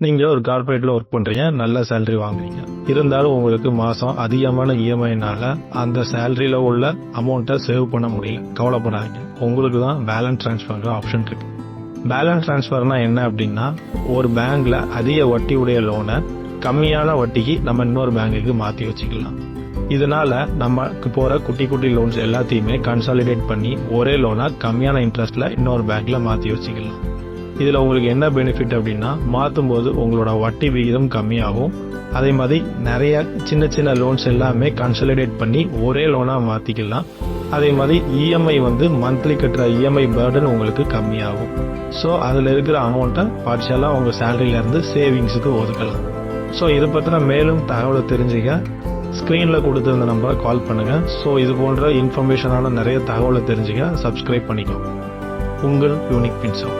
நீங்க ஒரு கார்பரேட்ல ஒர்க் பண்றீங்க, நல்ல சேலரி வாங்குறீங்க. இருந்தாலும் உங்களுக்கு மாசம் அதிகமான இஎம்ஐனால அந்த சேலரியில உள்ள அமௌண்ட்டை சேவ் பண்ண முடியல. கவலைப்படாதீங்க, உங்களுக்கு தான் பேலன்ஸ் டிரான்ஸ்ஃபர் ஆப்ஷன் இருக்கு. பேலன்ஸ் டிரான்ஸ்ஃபர்னா என்ன அப்படின்னா, ஒரு பேங்க்ல அதிக வட்டி உடைய லோனை கம்மியான வட்டிக்கு நம்ம இன்னொரு பேங்குக்கு மாத்தி வச்சுக்கலாம். இதனால நமக்கு போற குட்டி குட்டி லோன்ஸ் எல்லாத்தையுமே கன்சாலிடேட் பண்ணி ஒரே லோனா கம்மியான இன்ட்ரெஸ்ட்ல இன்னொரு பேங்க்ல மாத்தி வச்சுக்கலாம். இதுல உங்களுக்கு என்ன பெனிஃபிட் அப்படின்னா, மாத்தும் போது உங்களோட வட்டி விகிதம் கம்மியாகும். அதே மாதிரி நிறைய சின்ன சின்ன லோன்ஸ் எல்லாமே கன்சாலிடேட் பண்ணி ஒரே லோனா மாத்திக்கலாம். அதே மாதிரி இஎம்ஐ மந்த்லி கட்டுற இஎம்ஐ பர்டன் உங்களுக்கு கம்மியாகும். ஸோ அதுல இருக்கிற அமௌண்ட்டை பார்ஷியலா உங்க சேலரியில இருந்து சேவிங்ஸுக்கு ஒதுக்கலாம். ஸோ இதை பத்தின மேலும் தகவலை தெரிஞ்சுக்க ஸ்கிரீன்ல கொடுத்திருந்த நம்பரை கால் பண்ணுங்க. ஸோ இது போன்ற இன்ஃபர்மேஷனான நிறைய தகவலை தெரிஞ்சுக்க சப்ஸ்கிரைப் பண்ணிக்கோங்க. உங்கள் யூனிக் பின்சோ.